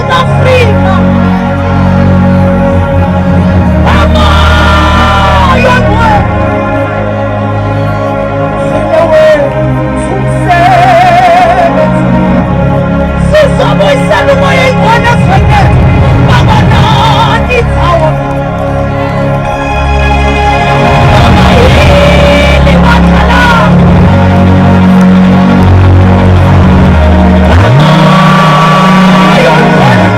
South Africa. Moya sizobuyisela umoya ingona ezweni banganani ithawa babayili bakhala moya ingona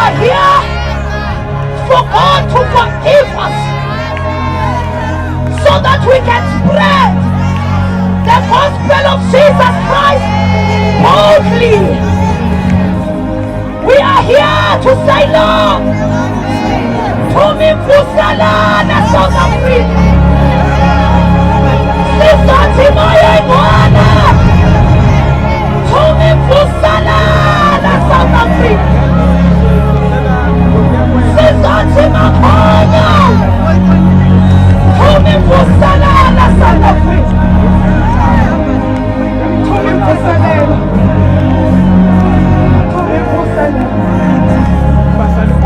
are here for God to forgive us so that we can spread the gospel of Jesus Christ boldly. We are here to say, Lord, tumivuselana South Africa. Sizothi moya ingwana, tumivuselana South Africa. Sizothi makhonya, tumivuselana South Africa. Tumivuselana.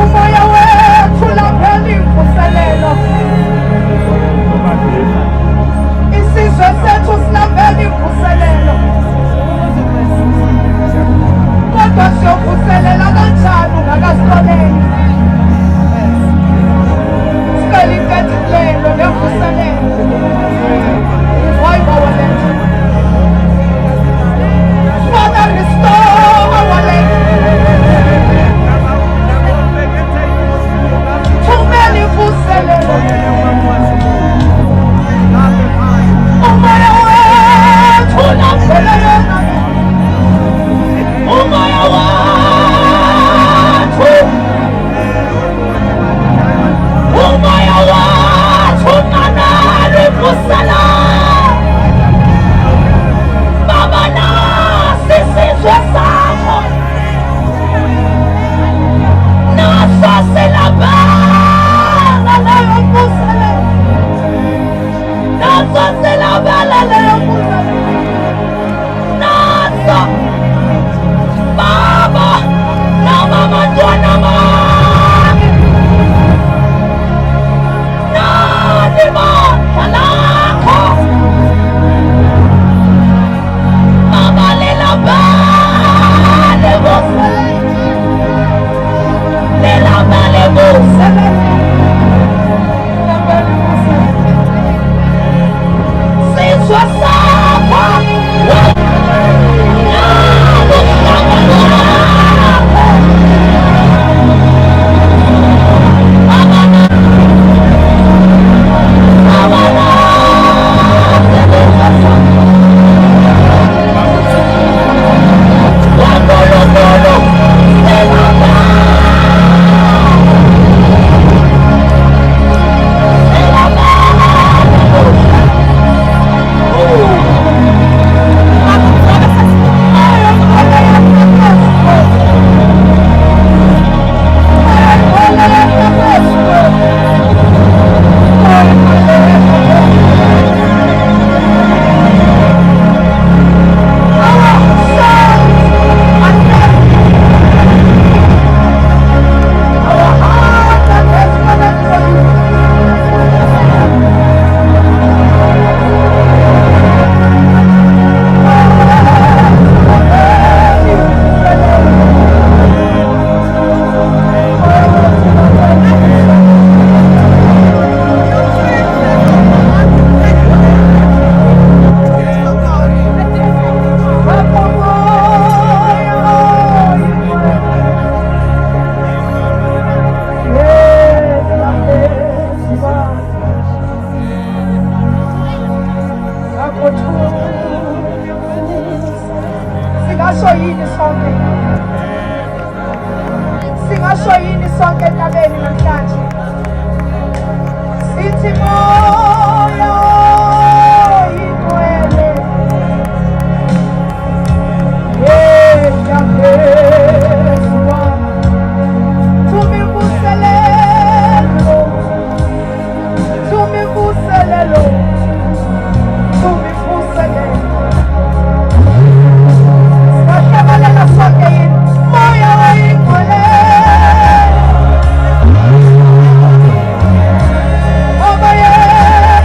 Umoya wethu laphela imvuselelo. Isizwe sethu silaphela imvuselelo. Kodwa siyovuselela kanjani ungakasitholeli? Sicela impendulo nemvuselelo. Why bawalethu? Father, restore our land. Tumeli vuselelo. Umoya wethu laphela yona. Umoya wethu. Umoya wethu nanalo vusela. Baba nasi isizwe sakho. Naso silabela leyo vuselelo. Naso silabela leyo vuselelo. Naso Baba nama bantwana bami. Nani bandla lakho. Baba lelabele vuselelo. Lelabele vuselelo. Sizwe sakho. Singasho yini sonke entabeni namhlanje? Sithi moya ingcwele. Yeyaphezuwa. Tumivuselelo. Tumivuselelo. Tumivuselelo. Sikahlabelela sonke yini. Moya ingcwele. Over here,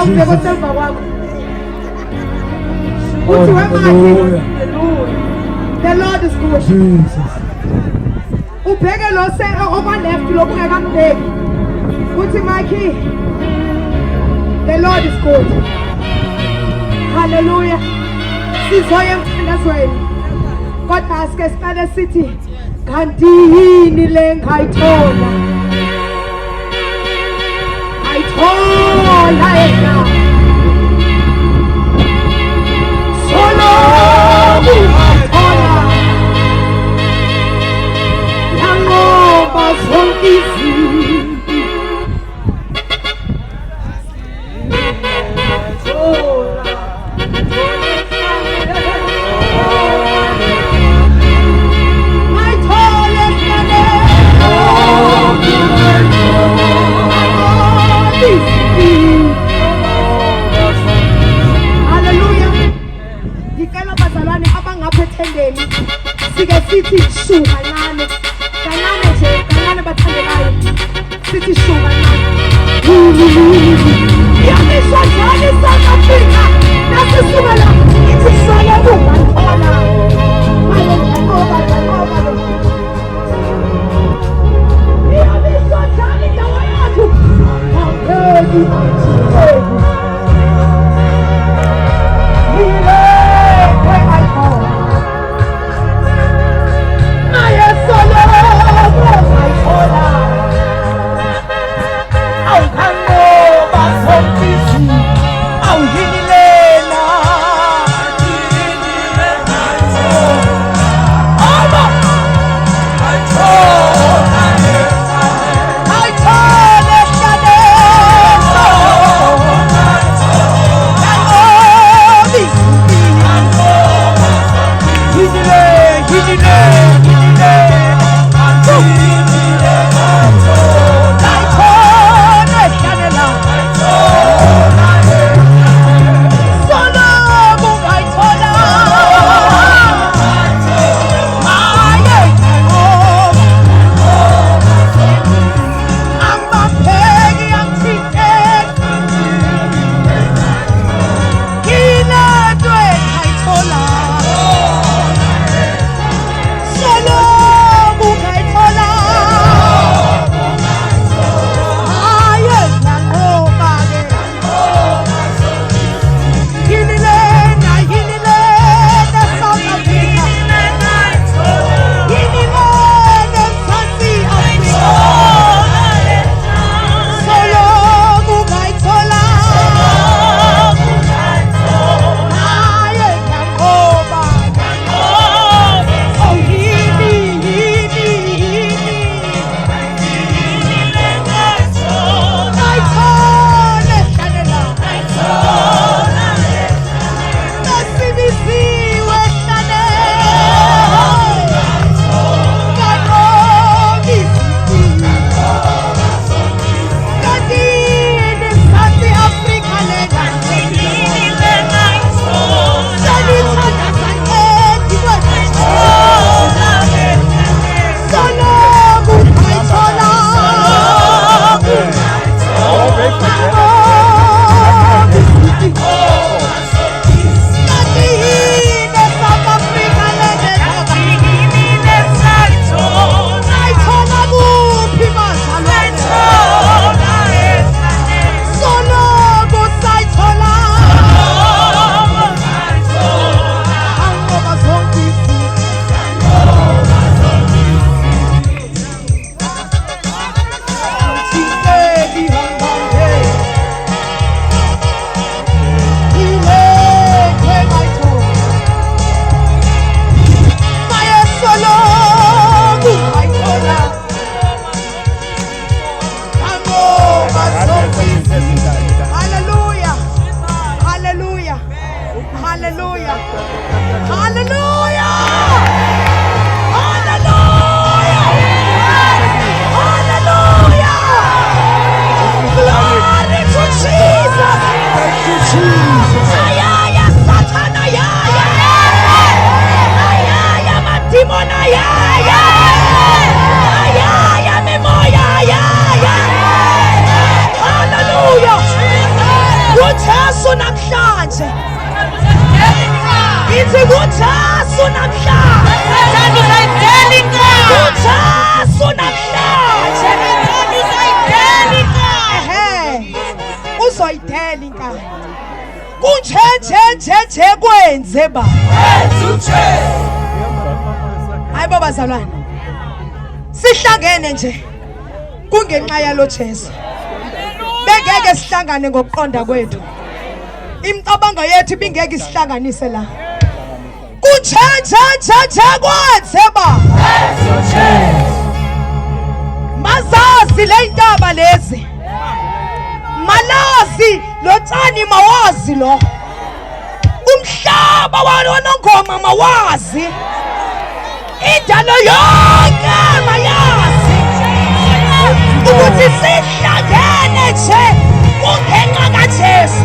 The Lord is good. Jesus. Ubheke lo se over left lo kungekamdeki. Uthi Mikey. The Lord is good. Hallelujah. Sizoye emthandazweni. Kodwa asike siqale sithi kanti yini le ngayithola. Ayithola yena. Solo ayithola. Yangoba zonke izinto sike sithi shuka kancane nje kancane bathandekayo sithi shuka kancane yamisha njani South Africa nasisuka la ithi sala bungathola ngoba yamisha njani ndawo yathu awedi Ithi kuJesu namhlanje. kuJesu namhlanje. Uzoyidela inkani. Kunje kwenze ba. Hayi babazalwane. Sihlangene nje kungenxa yalo Jesu. Bengeke sihlangane ngokuqonda kwethu. Imicabango yethu ibingeke isihlanganise la. Kunje kwenze ba. Mazazi le ntaba lezi. Malazi lo tshani mawazi lo. Umhlaba wanongoma mawazi. Indalo yonke mayazi. Ukuthi sihlangene nje kungenxa kaJesu.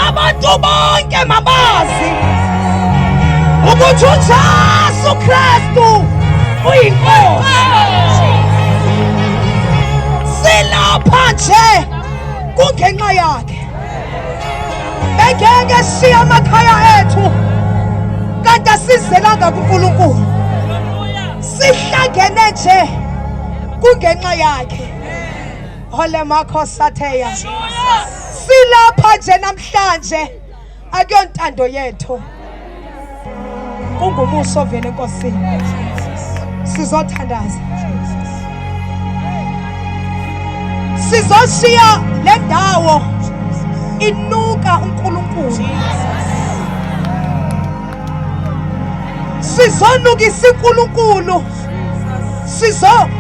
Abantu bonke mabazi ukuthi uJesu Kristu uyinkosi. Silapha nje kungenxa yakhe. Bengeke siya amakhaya ethu kanti asizelanga kuNkulunkulu. Sihlangene nje kungenxa yakhe. Ole makhosatheya. Silapha nje namhlanje akuyontando yethu. Kungumuso vele enkosini. Sizothandaza. Sizoshiya le ndawo inuka uNkulunkulu. Sizonukisa uNkulunkulu.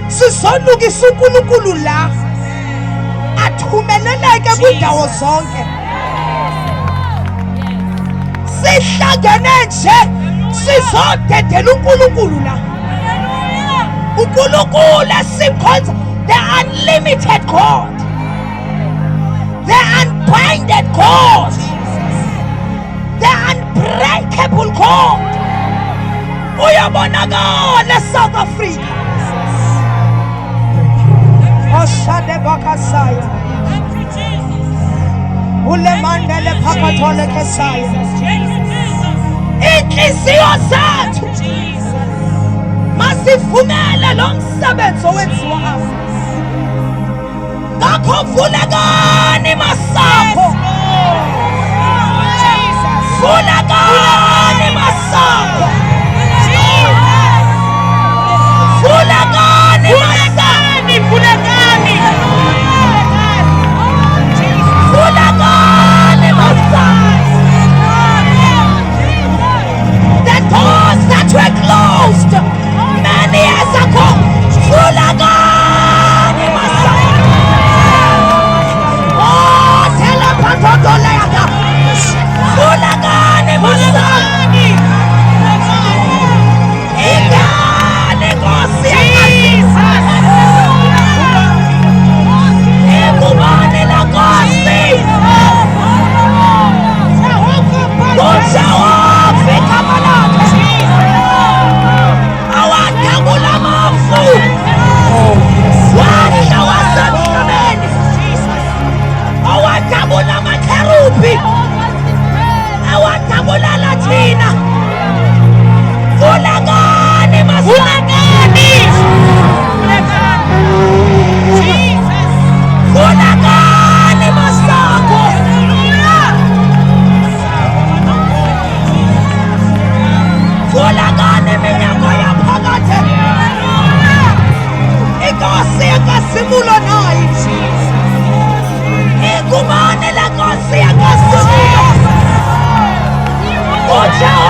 Sizonukisa uNkulunkulu la. Athumeleleke kwindawo zonke. Sihlangene nje sizodedela uNkulunkulu la. uNkulunkulu esimkhonza, the unlimited God, the unbinded God, the unbreakable God. Uyabonakala eSouth Africa. Oshade bakasaya. Ulemandele phakathole kesaya. Inhliziyo zethu masivumele lo msebenzi owenziwa apha. Ngakho vulekani masango. Vulekani masango. Vulekani masango. Vulekani. Vulekani masango. The doors that were closed many years ago. Vulekani masango. Oh, telepatholeaka. Vulekani masango. Jehova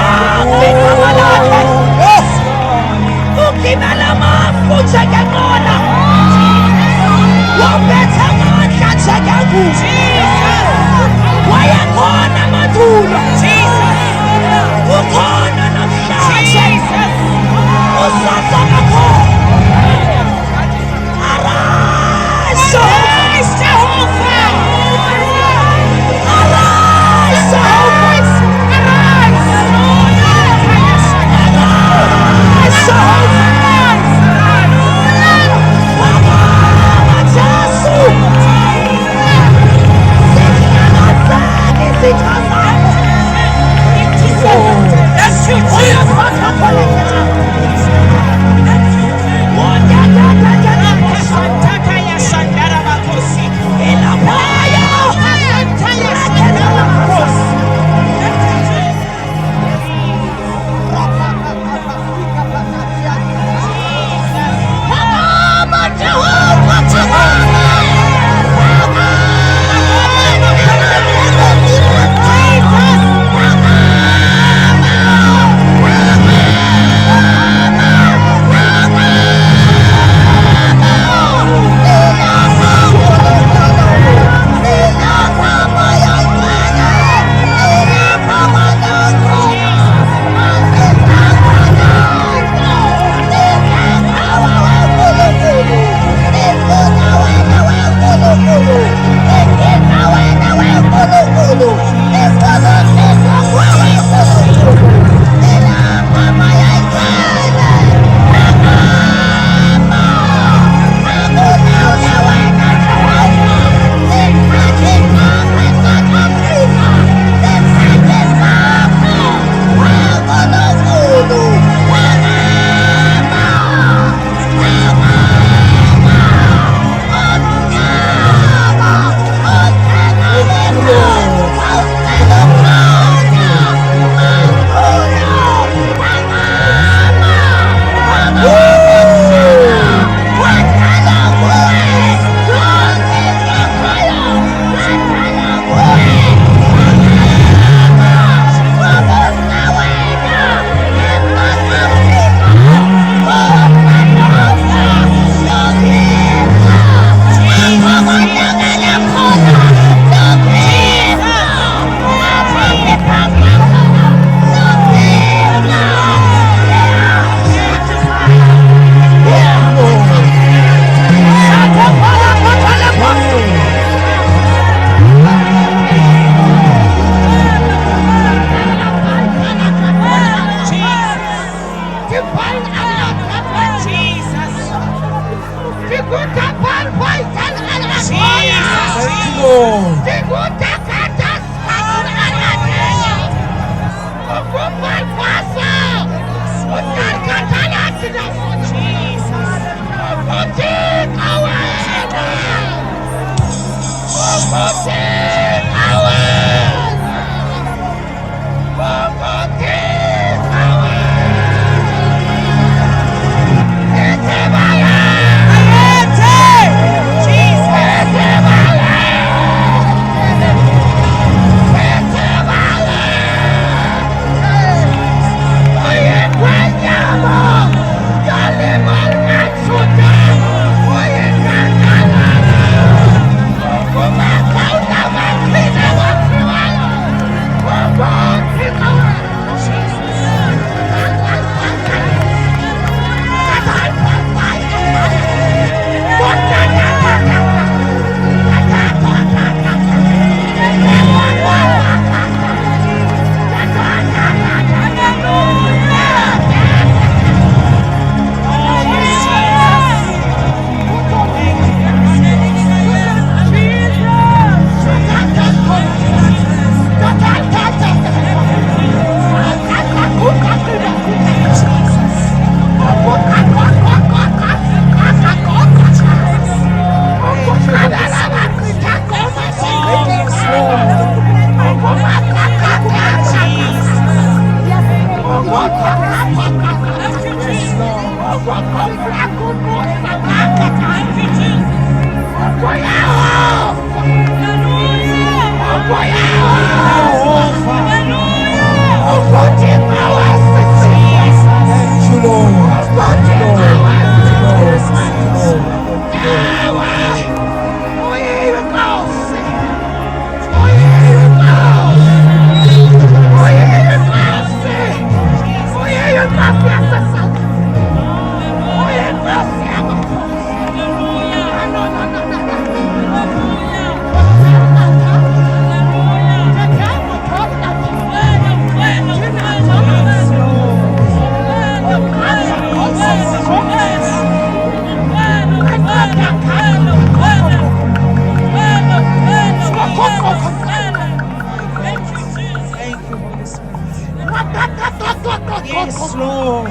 Yes, Lord.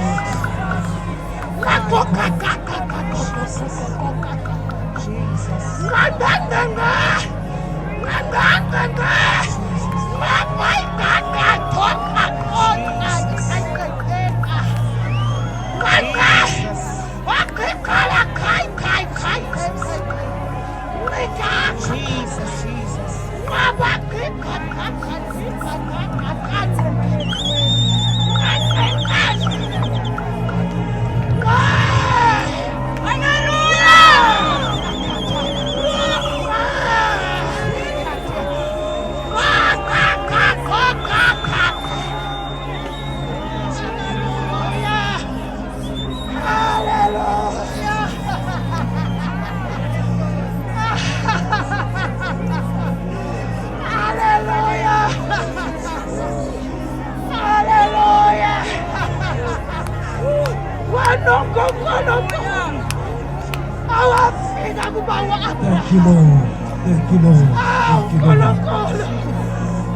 Thank you, Lord. Thank you, Lord. Thank you, Lord.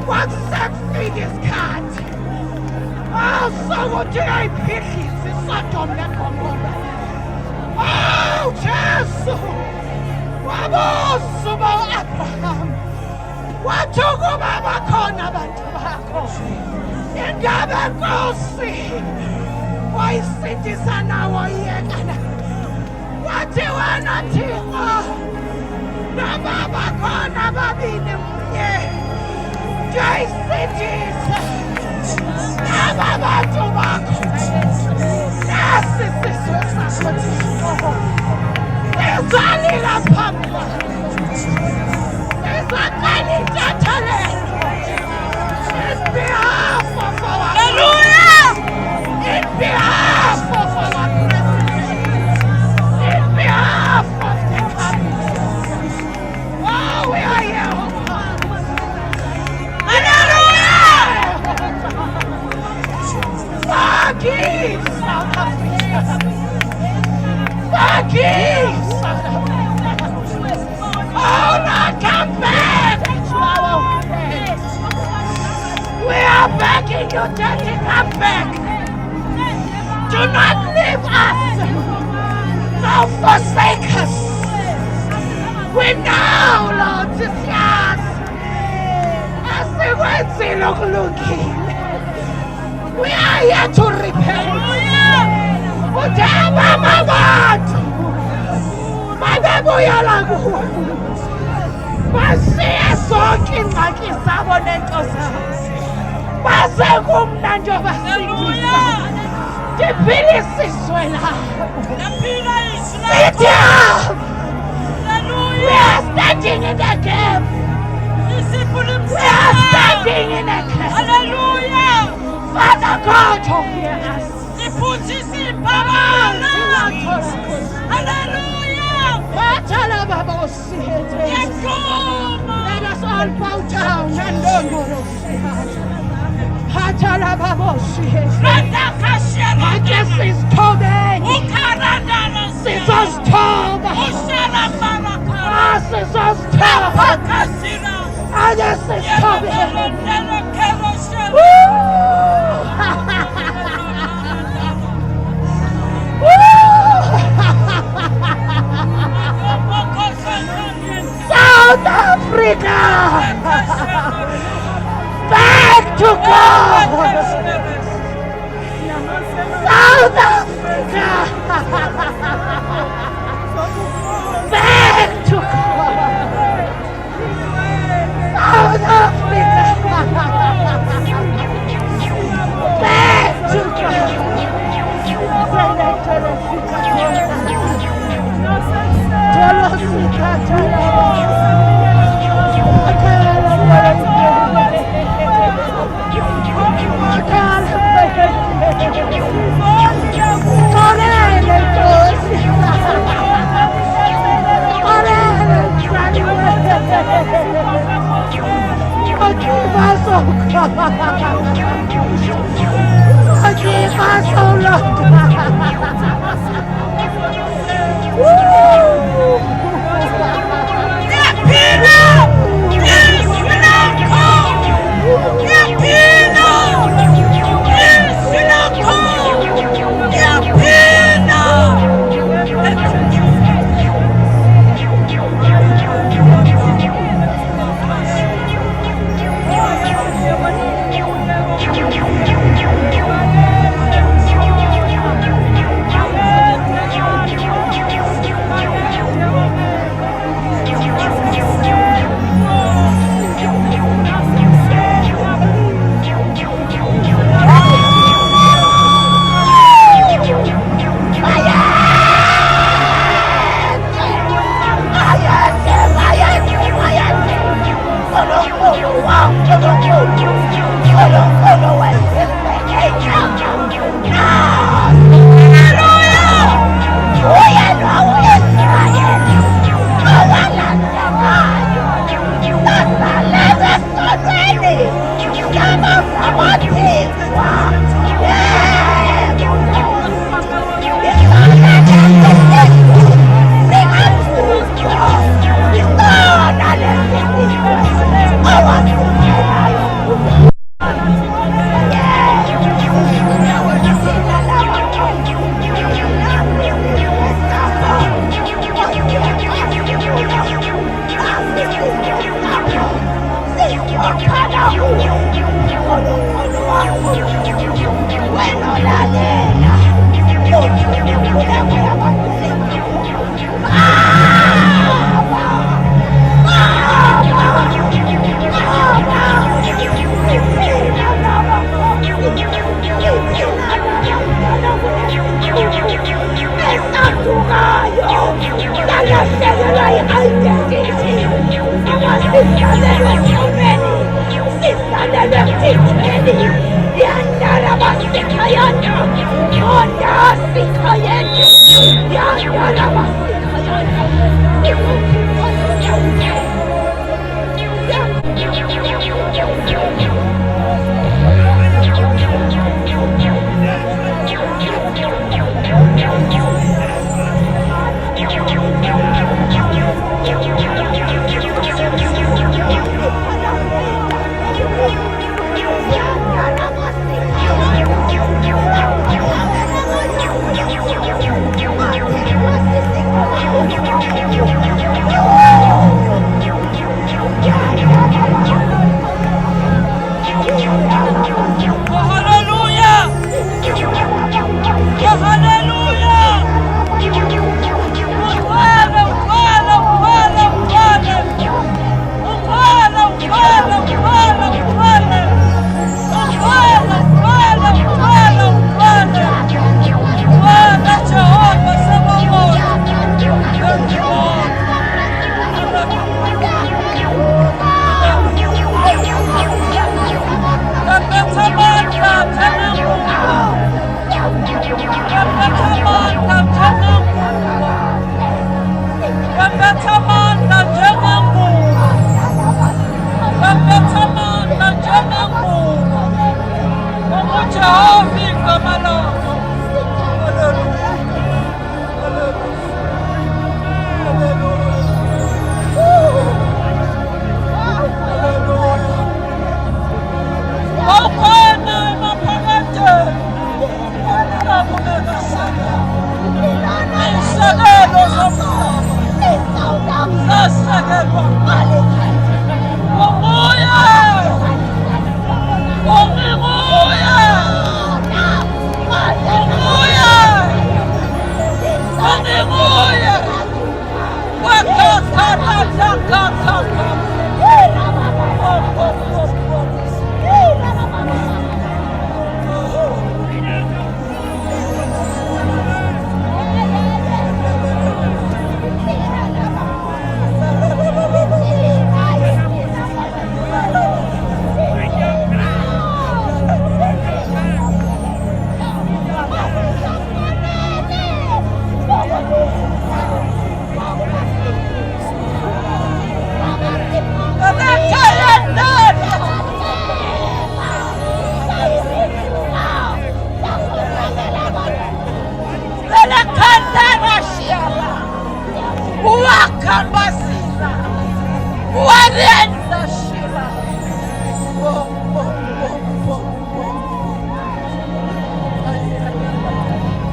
What sex thing is cat? Oh, so what did I pick it? It's not on the commander. Oh, Jesus! Vamos, Sumo Abraham. What took Baba Kona Batako? In Gabagosi. Why citizen our Yagana? What do you want to do? Baba Kona Babini. Jai cities. Baba Tobacco. Yes, this is there's only a papa. There's a tiny gentleman. In behalf of our Hallelujah! In behalf of our president. In behalf of the cabinet. Oh, we are here. Hallelujah! Forgive South Africa. Forgive South Africa. Oh, Lord, come back to our friends. We are begging you, Daddy, come back. Do not leave us. Don't forsake us. We know, Lord, it's yours. As we went to looking, we are here to repent. Ujaba mabantu. Mabebuya lagu. Basiye zonke ingxaki zabo nento zabo. Base kumna njengoba singisa. Ndiphilise isizwe labo. Sithi we are standing in the gap. We are standing in the gap. Hallelujah. Father God, oh hear us. Hallelujah. Let us all bow down and just is torment. Scissors torment. Scissors torment. And this is torment. South Africa! Back to God! South Africa! Back to God! South Africa! Back to God! Forgive us, oh God. Forgive us, oh Lord. Yes,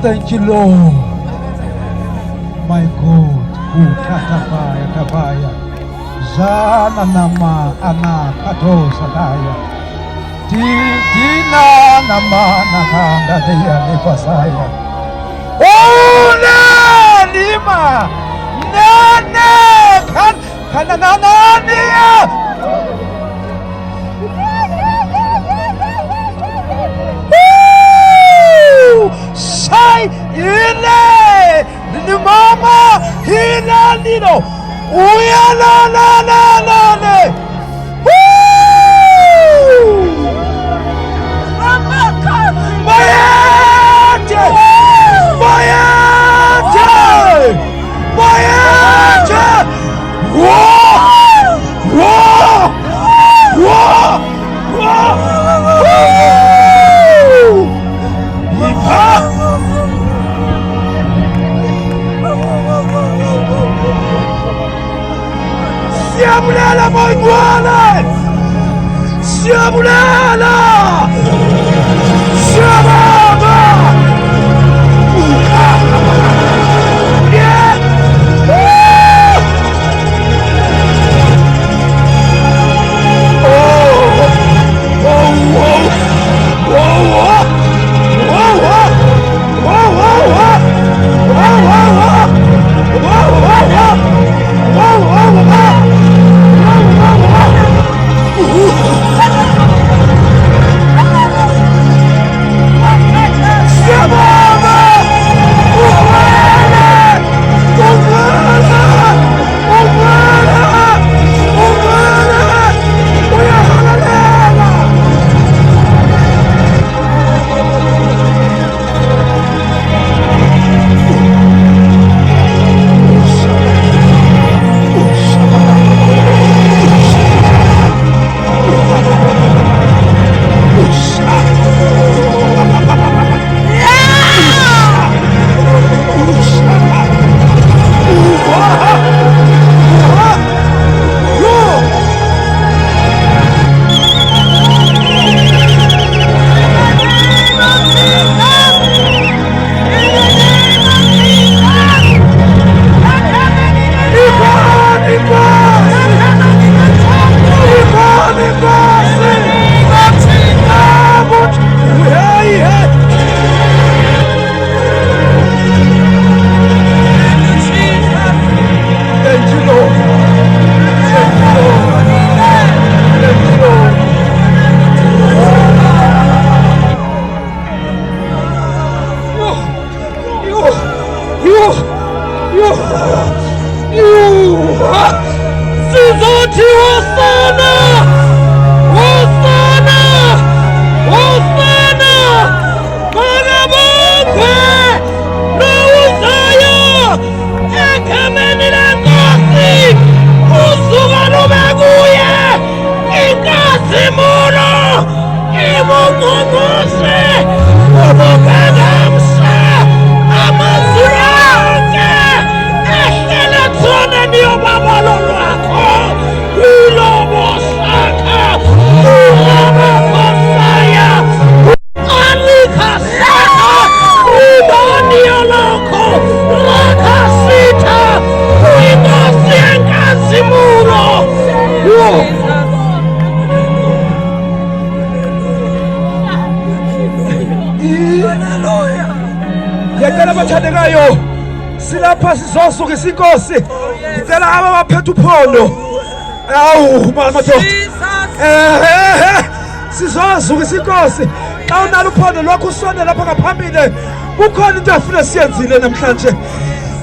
Thank you, Lord. My God. Ukatabaya kabaya. Zana nama ana kato sadaya. Dina nama nakanda deya nefasaya. Ole lima. Nane kan kananania. Sai ile ni mama hila nino uya la le Bayate Whoa! Siyabulela! Siyabonga! Yeah! Bathandekayo silapha sizosuka isinkosi ngicela aba baphethe uphondo awu madoda sizosuka isinkosi xa unalo uphondo lokho usonde lapha ngaphambili kukhona into afuna siyenzile namhlanje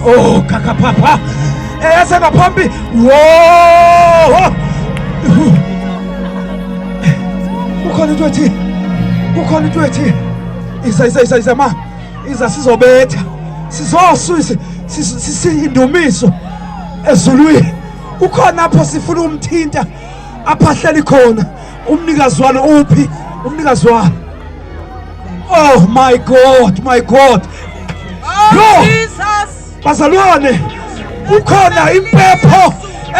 oh kakaphapha yase ngaphambi wo kukhona into ethi isa ma iza sizobetha sizosusa sisindumiso ezulwini kukhona apho sifuna umthinta aphahleli khona umnikazwana uphi umnikazwana oh my god oh Jesus bazalwane kukhona impepho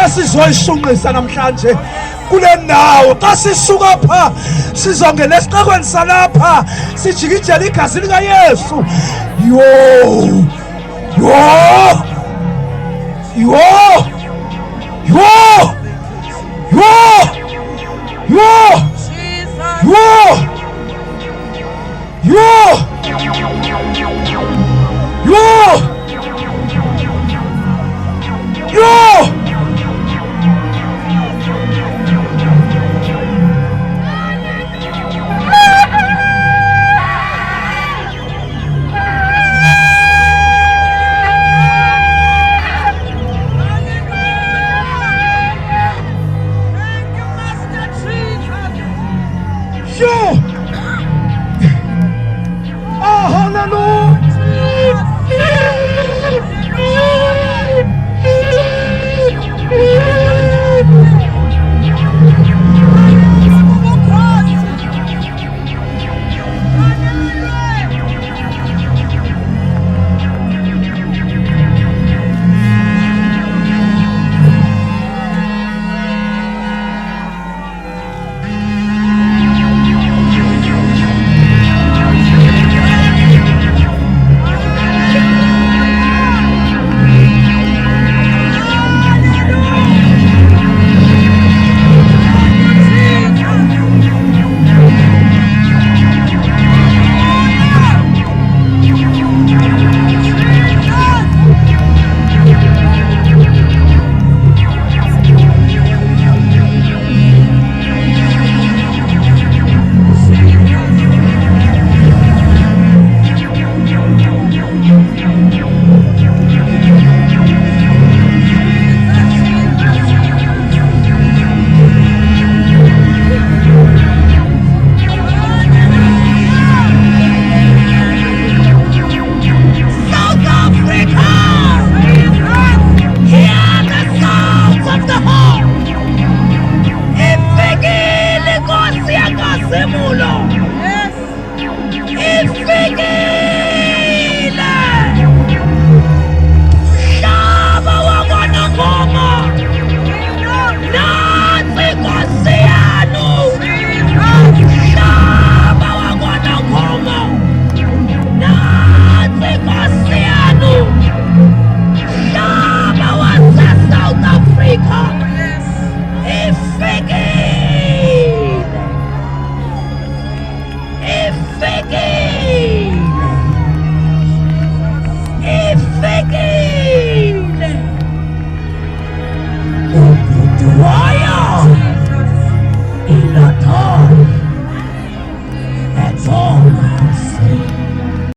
esizoyishunqisa namhlanje kule ndawo xa sisuka pha sizongena esixekweni salapha sijikijela igazi lika Yesu ifikile. Shaba wakwanangoma, nansi Nkosi yanu. Shaba wakwanangoma, nansi Nkosi yanu. Shaba wase South Africa, ifikile. Ifikile.